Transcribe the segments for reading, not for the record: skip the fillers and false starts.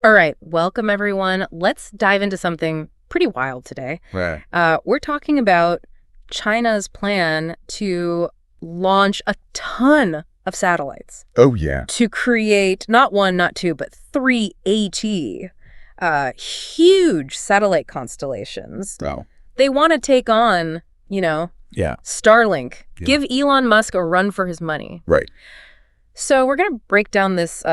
All right, welcome everyone. Let's dive into something pretty wild today. Right. We're talking about China's plan to launch a ton of satellites Oh, yeah. to create not one, not two, but three huge satellite constellations. Oh. They want to take on, Yeah. Starlink. Yeah. Give Elon Musk a run for his money. Right. So we're going to break down this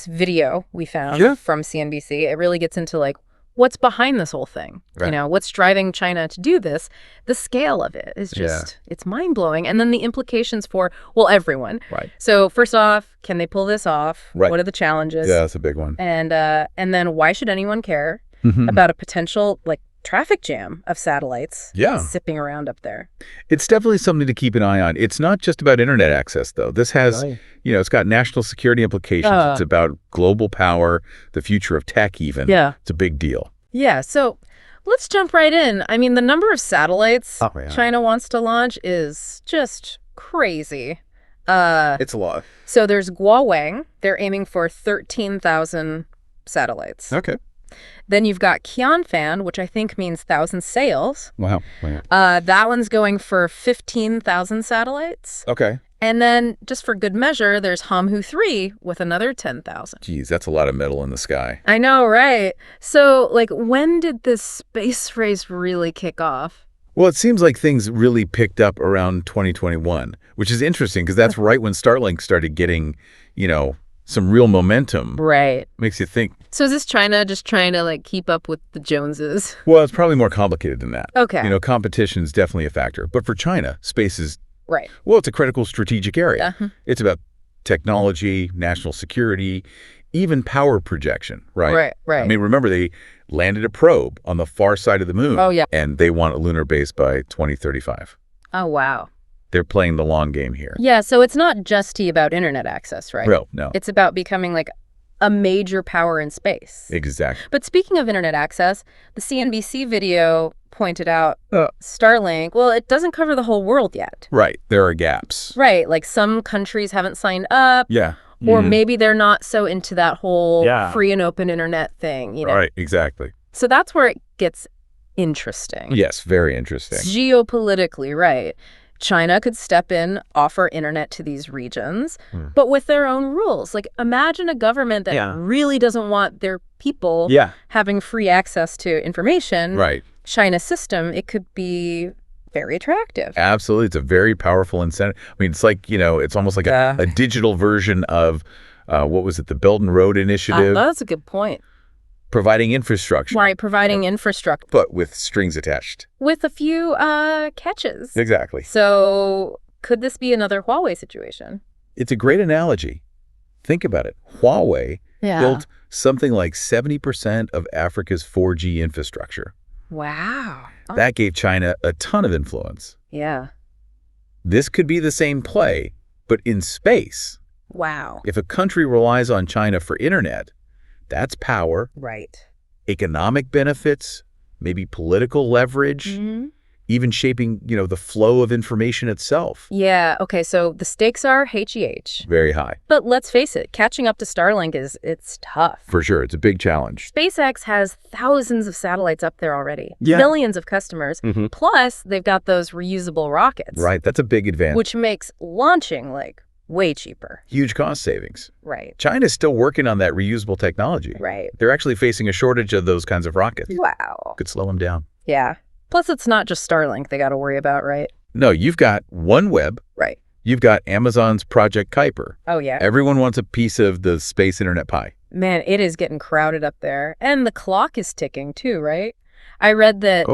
video we found from CNBC. It really gets into like what's behind this whole thing. Right. What's driving China to do this. The scale of it is just it's mind-blowing. And then the implications for, well, everyone. Right. So first off, can they pull this off? Right. What are the challenges? Yeah, that's a big one. And then why should anyone care about a potential like traffic jam of satellites zipping around up there? It's definitely something to keep an eye on. It's not just about internet access, though. This has, it's got national security implications. It's about global power, the future of tech even. Yeah. It's a big deal. Yeah, so let's jump right in. I mean, the number of satellites China wants to launch is just crazy. It's a lot. So there's Guowang. They're aiming for 13,000 satellites. Okay. Then you've got Qianfan, which I think means 1,000 sails. Wow. That one's going for 15,000 satellites. Okay. And then, just for good measure, there's Hamhu 3 with another 10,000. Geez, that's a lot of metal in the sky. I know, right? So, like, when did this space race really kick off? Well, it seems like things really picked up around 2021, which is interesting because that's right when Starlink started getting, some real momentum. Right. Makes you think. So is this China just trying to, like, keep up with the Joneses? Well, it's probably more complicated than that. Okay. Competition is definitely a factor. But for China, space is, right. Well, it's a critical strategic area. It's about technology, national security, even power projection, right? Right. I mean, remember, they landed a probe on the far side of the moon. Oh, yeah. And they want a lunar base by 2035. Oh, wow. They're playing the long game here. Yeah, so it's not just about internet access, right? No. It's about becoming, like, a major power in space. Exactly. But speaking of internet access, the CNBC video pointed out Starlink, well, it doesn't cover the whole world yet. Right. There are gaps. Right. Like some countries haven't signed up. Yeah. Or maybe they're not so into that whole free and open internet thing, Right. Exactly. So that's where it gets interesting. Yes. Very interesting. Geopolitically, right. China could step in, offer internet to these regions, but with their own rules. Like, imagine a government that really doesn't want their people having free access to information. Right. China's system, it could be very attractive. Absolutely. It's a very powerful incentive. I mean, it's like, it's almost like a digital version of, what was it, the Belt and Road Initiative? That's a good point. Providing infrastructure. Right, providing infrastructure. But with strings attached. With a few catches. Exactly. So could this be another Huawei situation? It's a great analogy. Think about it. Huawei built something like 70% of Africa's 4G infrastructure. Wow. That gave China a ton of influence. Yeah. This could be the same play, but in space. Wow. If a country relies on China for internet, that's power. Right. Economic benefits, maybe political leverage, even shaping, the flow of information itself. Yeah. Okay. So the stakes are HEH. Very high. But let's face it, catching up to Starlink it's tough. For sure. It's a big challenge. SpaceX has thousands of satellites up there already. Yeah. Millions of customers. Plus, they've got those reusable rockets. Right. That's a big advantage. Which makes launching, like, way cheaper. Huge cost savings. Right. China's still working on that reusable technology. Right. They're actually facing a shortage of those kinds of rockets. Wow. Could slow them down. Yeah. Plus, it's not just Starlink they got to worry about, right? No, you've got OneWeb. Right. You've got Amazon's Project Kuiper. Oh, yeah. Everyone wants a piece of the space internet pie. Man, it is getting crowded up there. And the clock is ticking, too, right? I read that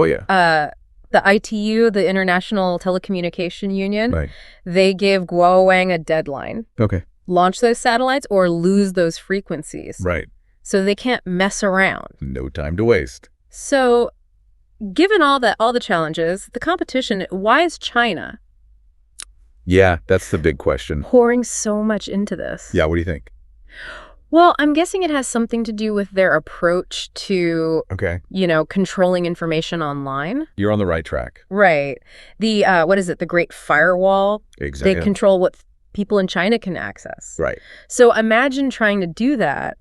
the ITU, the International Telecommunication Union, they gave Guowang a deadline. Okay. Launch those satellites or lose those frequencies. Right. So they can't mess around. No time to waste. So given all the challenges, the competition, why is China Yeah, that's the big question. pouring so much into this? Yeah, what do you think? Well, I'm guessing it has something to do with their approach to, controlling information online. You're on the right track. Right. The, what is it, the Great Firewall? Exactly. They control what people in China can access. Right. So imagine trying to do that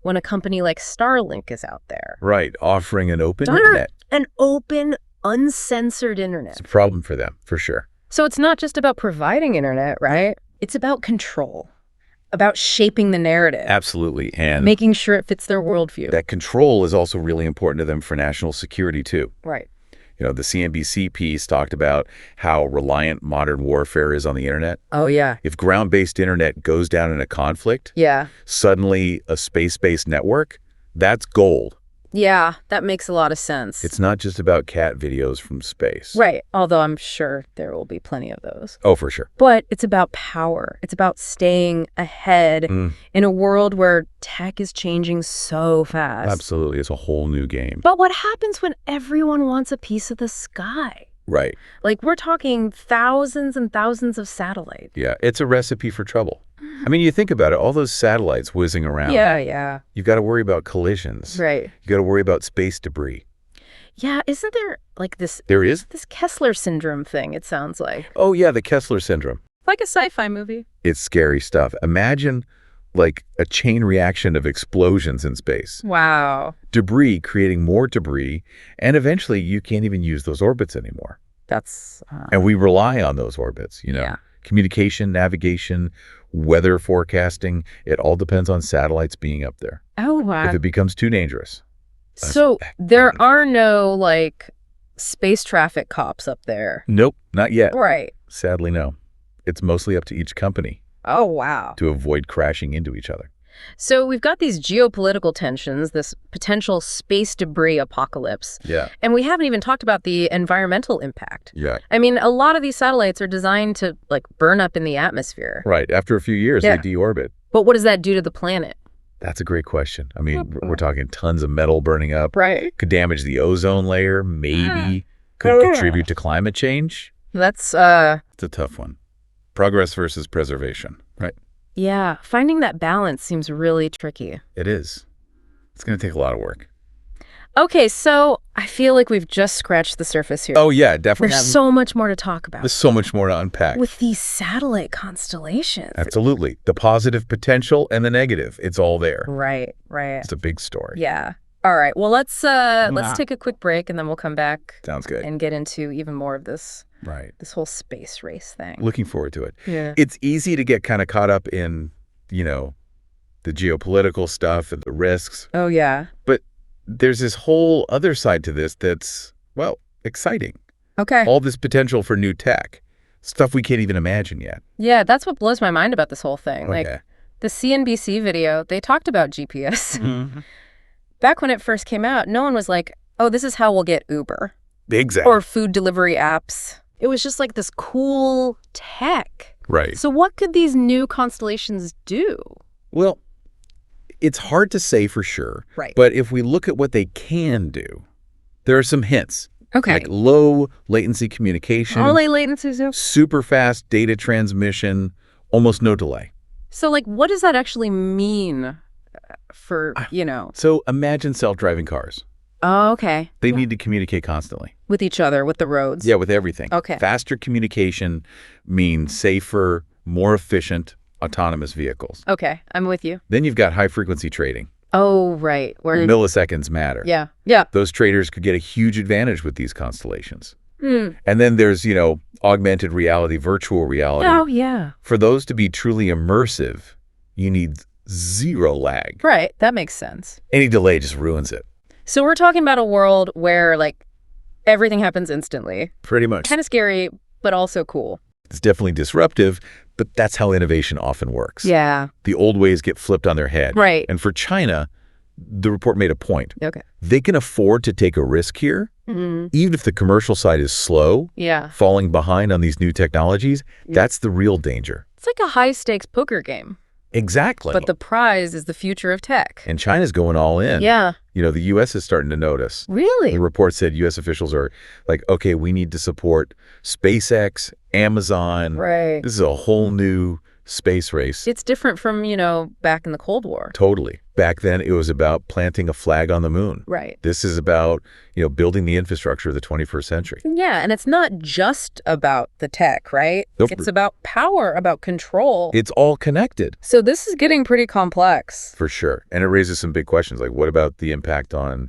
when a company like Starlink is out there. Right, offering an open internet. An open, uncensored internet. It's a problem for them, for sure. So it's not just about providing internet, right? It's about control, about shaping the narrative. Absolutely. And making sure it fits their worldview. That control is also really important to them for national security, too. Right. You know, the CNBC piece talked about how reliant modern warfare is on the internet. Oh, yeah. If ground-based internet goes down in a conflict, suddenly a space-based network, that's gold. Yeah, that makes a lot of sense. It's not just about cat videos from space. Right, although I'm sure there will be plenty of those. Oh, for sure. But it's about power. It's about staying ahead in a world where tech is changing so fast. Absolutely. It's a whole new game. But what happens when everyone wants a piece of the sky? Right. Like, we're talking thousands and thousands of satellites. Yeah, it's a recipe for trouble. I mean, you think about it, all those satellites whizzing around. Yeah. You've got to worry about collisions. Right. You've got to worry about space debris. Yeah, isn't there like this... There is? This Kessler syndrome thing, it sounds like. Oh, yeah, the Kessler syndrome. Like a sci-fi movie. It's scary stuff. Imagine, like, a chain reaction of explosions in space. Wow. Debris creating more debris, and eventually you can't even use those orbits anymore. That's... And we rely on those orbits, you know. Yeah. Communication, navigation, weather forecasting, it all depends on satellites being up there. Oh, wow. If it becomes too dangerous. So there are no, like, space traffic cops up there? Nope, not yet. Right. Sadly, no. It's mostly up to each company. Oh, wow. To avoid crashing into each other. So we've got these geopolitical tensions, this potential space debris apocalypse. Yeah. And we haven't even talked about the environmental impact. Yeah. I mean, a lot of these satellites are designed to, like, burn up in the atmosphere. Right. After a few years, they deorbit. But what does that do to the planet? That's a great question. I mean, we're talking tons of metal burning up. Right. Could damage the ozone layer, maybe. Could contribute to climate change. That's, It's a tough one. Progress versus preservation, right? Yeah, finding that balance seems really tricky. It is. It's going to take a lot of work. Okay, so I feel like we've just scratched the surface here. Oh, yeah, definitely. There's so much more to talk about. There's so much more to unpack. With these satellite constellations. Absolutely. The positive potential and the negative. It's all there. Right. It's a big story. Yeah. All right. Well, let's take a quick break and then we'll come back. Sounds good. And get into even more of this. Right. This whole space race thing. Looking forward to it. Yeah. It's easy to get kind of caught up in, you know, the geopolitical stuff and the risks. Oh, yeah. But there's this whole other side to this that's, well, exciting. Okay. All this potential for new tech. Stuff we can't even imagine yet. Yeah, that's what blows my mind about this whole thing. Okay. Like, the CNBC video, they talked about GPS. Back when it first came out, no one was like, oh, this is how we'll get Uber. Exactly. Or food delivery apps. It was just like this cool tech. Right. So what could these new constellations do? Well, it's hard to say for sure. Right. But if we look at what they can do, there are some hints. Okay. Like low latency communication. Low latency. Super fast data transmission, almost no delay. So, like, what does that actually mean for, you know? So imagine self-driving cars. Oh, okay. They need to communicate constantly. With each other, with the roads. Yeah, with everything. Okay. Faster communication means safer, more efficient, autonomous vehicles. Okay, I'm with you. Then you've got high-frequency trading. Oh, right. Where milliseconds matter. Yeah. Those traders could get a huge advantage with these constellations. And then there's, you know, augmented reality, virtual reality. Oh, yeah. For those to be truly immersive, you need zero lag. Right, that makes sense. Any delay just ruins it. So we're talking about a world where, like, everything happens instantly. Pretty much. Kind of scary, but also cool. It's definitely disruptive, but that's how innovation often works. Yeah. The old ways get flipped on their head. Right. And for China, the report made a point. Okay. They can afford to take a risk here, even if the commercial side is slow, falling behind on these new technologies. That's the real danger. It's like a high-stakes poker game. Exactly. But the prize is the future of tech. And China's going all in. Yeah. You know, the U.S. is starting to notice. Really? The report said U.S. officials are like, okay, we need to support SpaceX, Amazon. Right. This is a whole new space race. It's different from, back in the Cold War. Totally. Back then, it was about planting a flag on the moon. Right. This is about, building the infrastructure of the 21st century. Yeah, and it's not just about the tech, right? Nope. It's about power, about control. It's all connected. So this is getting pretty complex. For sure. And it raises some big questions, like what about the impact on,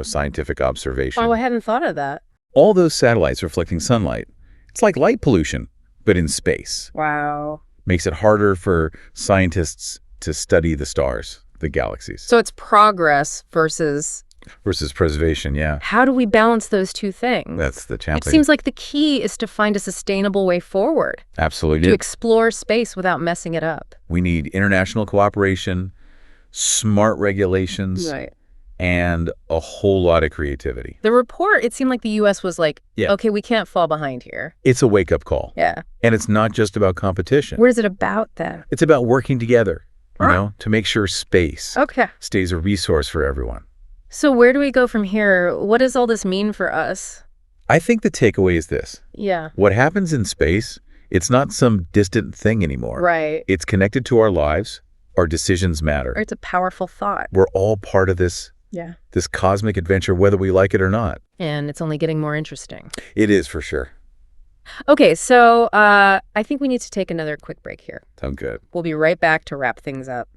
scientific observation? Oh, I hadn't thought of that. All those satellites reflecting sunlight. It's like light pollution, but in space. Wow. Makes it harder for scientists to study the stars, the galaxies. So it's progress versus preservation, yeah. How do we balance those two things? That's the challenge. It seems like the key is to find a sustainable way forward. Absolutely. To explore space without messing it up. We need international cooperation, smart regulations, right, and a whole lot of creativity. The report, it seemed like the U.S. was like, okay, we can't fall behind here. It's a wake-up call. Yeah. And it's not just about competition. What is it about then? It's about working together, to make sure space stays a resource for everyone. So where do we go from here? What does all this mean for us? I think the takeaway is this. Yeah. What happens in space, it's not some distant thing anymore. Right. It's connected to our lives. Our decisions matter. Or it's a powerful thought. We're all part of this cosmic adventure, whether we like it or not. And it's only getting more interesting. It is, for sure. Okay, so I think we need to take another quick break here. Sounds good. We'll be right back to wrap things up.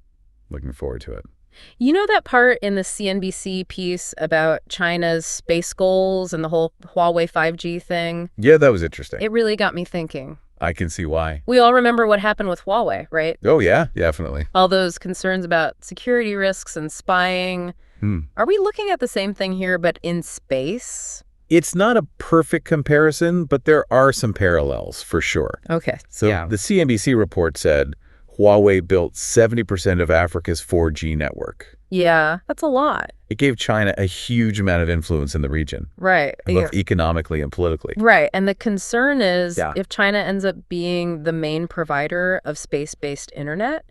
Looking forward to it. You know that part in the CNBC piece about China's space goals and the whole Huawei 5G thing? Yeah, that was interesting. It really got me thinking. I can see why. We all remember what happened with Huawei, right? Oh, yeah, definitely. All those concerns about security risks and spying. Are we looking at the same thing here, but in space? It's not a perfect comparison, but there are some parallels, for sure. Okay. So the CNBC report said Huawei built 70% of Africa's 4G network. Yeah, that's a lot. It gave China a huge amount of influence in the region. Right. Both economically and politically. Right. And the concern is if China ends up being the main provider of space-based internet,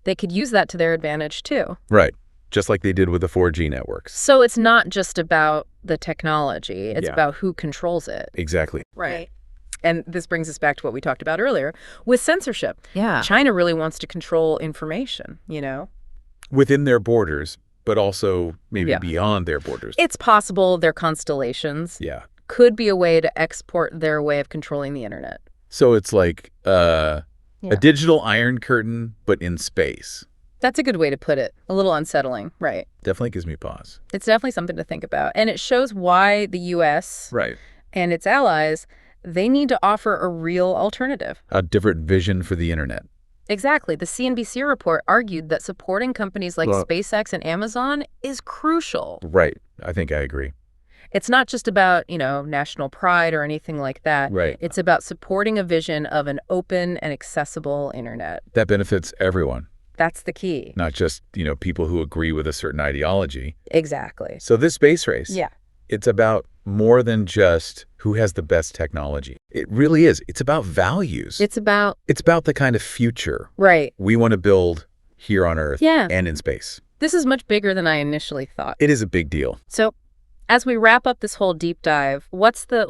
they could use that to their advantage too. Right. Just like they did with the 4G networks. So it's not just about the technology. It's about who controls it. Exactly. Right. And this brings us back to what we talked about earlier with censorship. Yeah. China really wants to control information, Within their borders, but also maybe beyond their borders. It's possible their constellations could be a way to export their way of controlling the internet. So it's like a digital Iron Curtain, but in space. That's a good way to put it. A little unsettling, right? Definitely gives me pause. It's definitely something to think about. And it shows why the U.S. and its allies, they need to offer a real alternative. A different vision for the internet. Exactly. The CNBC report argued that supporting companies like SpaceX and Amazon is crucial. Right. I think I agree. It's not just about, national pride or anything like that. Right. It's about supporting a vision of an open and accessible internet. That benefits everyone. That's the key. Not just, people who agree with a certain ideology. Exactly. So this space race, it's about more than just who has the best technology. It really is. It's about values. It's about the kind of future we want to build here on Earth and in space. This is much bigger than I initially thought. It is a big deal. So as we wrap up this whole deep dive, what's the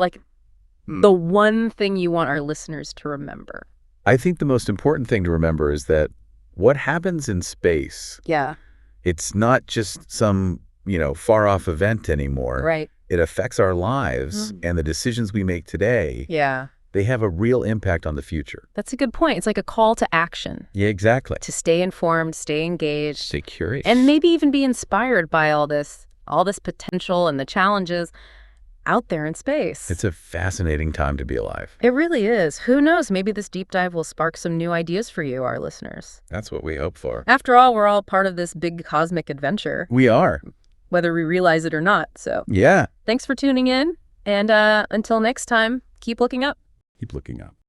one thing you want our listeners to remember? I think the most important thing to remember is that what happens in space, it's not just some, far off event anymore. Right. It affects our lives and the decisions we make today. Yeah. They have a real impact on the future. That's a good point. It's like a call to action. Yeah, exactly. To stay informed, stay engaged. Stay curious. And maybe even be inspired by all this potential and the challenges out there in space. It's a fascinating time to be alive. It really is. Who knows? Maybe this deep dive will spark some new ideas for you, our listeners. That's what we hope for. After all, we're all part of this big cosmic adventure. We are. Whether we realize it or not. So yeah. Thanks for tuning in. And until next time, keep looking up. Keep looking up.